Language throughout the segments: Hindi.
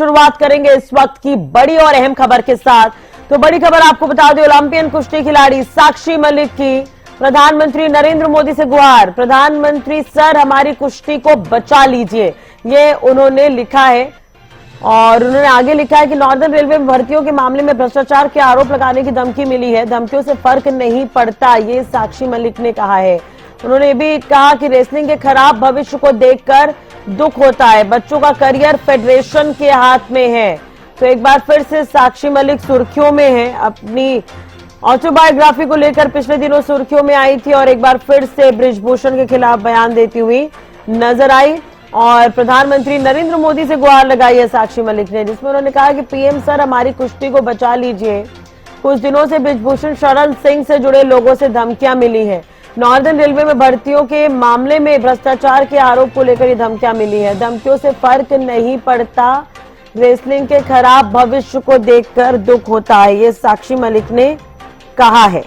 शुरुआत करेंगे इस वक्त की बड़ी और अहम खबर के साथ। तो बड़ी खबर आपको बता दें, ओलंपियन कुश्ती खिलाड़ी साक्षी मलिक की प्रधानमंत्री नरेंद्र मोदी से गुहार। प्रधानमंत्री सर, हमारी कुश्ती को बचा लीजिए, ये उन्होंने लिखा है। और उन्होंने आगे लिखा है कि नॉर्दर्न रेलवे में भर्तियों के मामले में भ्रष्टाचार के आरोप लगाने की धमकी मिली है, धमकियों से फर्क नहीं पड़ता, ये साक्षी मलिक ने कहा है। उन्होंने ये भी कहा कि रेसलिंग के खराब भविष्य को देखकर दुख होता है, बच्चों का करियर फेडरेशन के हाथ में है। तो एक बार फिर से साक्षी मलिक सुर्खियों में है, अपनी ऑटोबायोग्राफी को लेकर पिछले दिनों सुर्खियों में आई थी और एक बार फिर से बृजभूषण के खिलाफ बयान देती हुई नजर आई और प्रधानमंत्री नरेंद्र मोदी से गुहार लगाई है साक्षी मलिक ने, जिसमें उन्होंने कहा कि पीएम सर, हमारी कुश्ती को बचा लीजिए। कुछ दिनों से बृजभूषण शरण सिंह से जुड़े लोगों से धमकियां मिली है। नॉर्दर्न रेलवे में भर्तियों के मामले में भ्रष्टाचार के आरोप को लेकर ये धमकियां मिली है, धमकियों से फर्क नहीं पड़ता, रेसलिंग के खराब भविष्य को देखकर दुख होता है, ये साक्षी मलिक ने कहा है।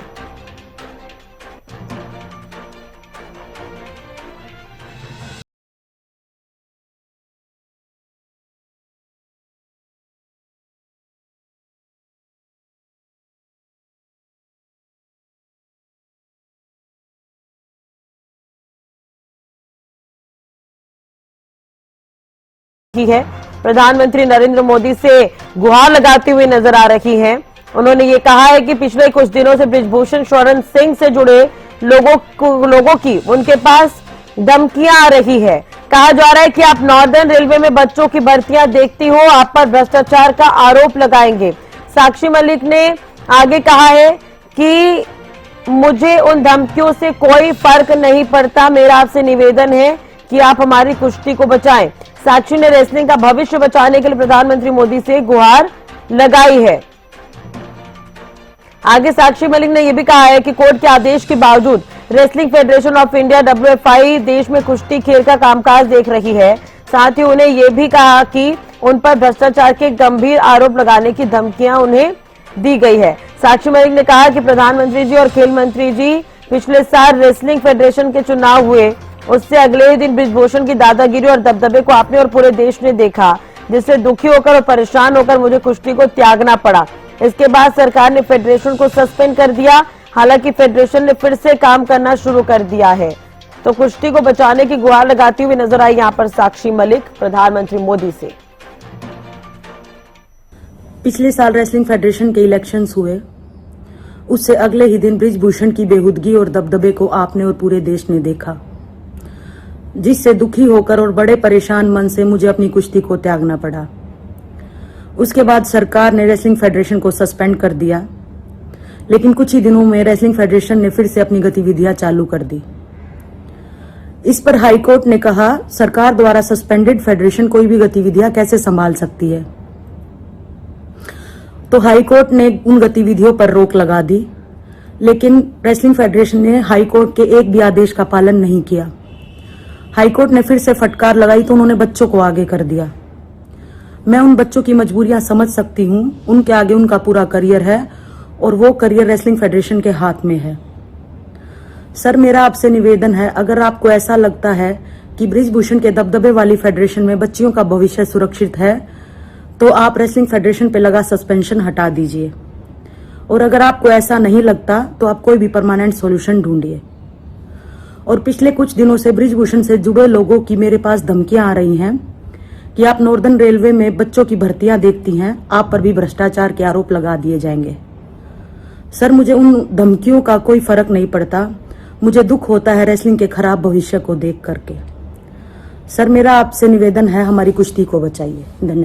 की है, प्रधानमंत्री नरेंद्र मोदी से गुहार लगाते हुए नजर आ रही हैं। उन्होंने ये कहा है कि पिछले कुछ दिनों से बृजभूषण शरण सिंह से जुड़े लोगों की उनके पास धमकियां आ रही है। कहा जा रहा है कि आप नॉर्दर्न रेलवे में बच्चों की भर्तियां देखती हो, आप पर भ्रष्टाचार का आरोप लगाएंगे। साक्षी मलिक ने आगे कहा है कि मुझे उन धमकियों से कोई फर्क नहीं पड़ता, मेरा आपसे निवेदन है कि आप हमारी कुश्ती को बचाएं। साक्षी ने रेसलिंग का भविष्य बचाने के लिए प्रधानमंत्री मोदी से गुहार लगाई है। आगे साक्षी मलिक ने यह भी कहा है कि कोर्ट के आदेश के बावजूद wrestling federation of India WFI देश में कुश्ती खेल का कामकाज देख रही है। साथ ही उन्हें यह भी कहा कि उन पर भ्रष्टाचार के गंभीर आरोप लगाने की धमकियां उन्हें दी गई है। साक्षी मलिक ने कहा कि प्रधानमंत्री जी और खेल मंत्री जी पिछले साल रेसलिंग फेडरेशन के चुनाव हुए, उससे अगले ही दिन बृजभूषण की दादागिरी और दबदबे को आपने और पूरे देश ने देखा, जिससे दुखी होकर और परेशान होकर मुझे कुश्ती को त्यागना पड़ा। इसके बाद सरकार ने फेडरेशन को सस्पेंड कर दिया, हालांकि फेडरेशन ने फिर से काम करना शुरू कर दिया है। तो कुश्ती को बचाने की गुहार लगाती हुई नजर आई यहां पर साक्षी मलिक प्रधानमंत्री मोदी से। पिछले साल रेसलिंग फेडरेशन के इलेक्शंस हुए, उससे अगले ही दिन बृजभूषण की बेहूदगी और दबदबे को आपने और पूरे देश ने देखा, जिससे दुखी होकर और बड़े परेशान मन से मुझे अपनी कुश्ती को त्यागना पड़ा। उसके बाद सरकार ने रेसलिंग फेडरेशन को सस्पेंड कर दिया, लेकिन कुछ ही दिनों में रेसलिंग फेडरेशन ने फिर से अपनी गतिविधियां चालू कर दी। इस पर हाईकोर्ट ने कहा, सरकार द्वारा सस्पेंडेड फेडरेशन कोई भी गतिविधियां कैसे संभाल सकती है। तो हाईकोर्ट ने उन गतिविधियों पर रोक लगा दी, लेकिन रेसलिंग फेडरेशन ने हाईकोर्ट के एक भी आदेश का पालन नहीं किया। हाईकोर्ट ने फिर से फटकार लगाई तो उन्होंने बच्चों को आगे कर दिया। मैं उन बच्चों की मजबूरियां समझ सकती हूं, उनके आगे उनका पूरा करियर है और वो करियर रेसलिंग फेडरेशन के हाथ में है। सर, मेरा आपसे निवेदन है, अगर आपको ऐसा लगता है कि बृजभूषण के दबदबे वाली फेडरेशन में बच्चियों का भविष्य सुरक्षित है, तो आप रेसलिंग फेडरेशन पे लगा सस्पेंशन हटा दीजिए। और अगर आपको ऐसा नहीं लगता तो आप कोई भी परमानेंट सॉल्यूशन ढूंढिए। और पिछले कुछ दिनों से बृजभूषण से जुड़े लोगों की मेरे पास धमकियां आ रही हैं कि आप नॉर्दर्न रेलवे में बच्चों की भर्तियां देखती हैं, आप पर भी भ्रष्टाचार के आरोप लगा दिए जाएंगे। सर, मुझे उन धमकियों का कोई फर्क नहीं पड़ता, मुझे दुख होता है रेसलिंग के खराब भविष्य को देख करके। सर, मेरा आपसे निवेदन है, हमारी कुश्ती को बचाइए। धन्यवाद।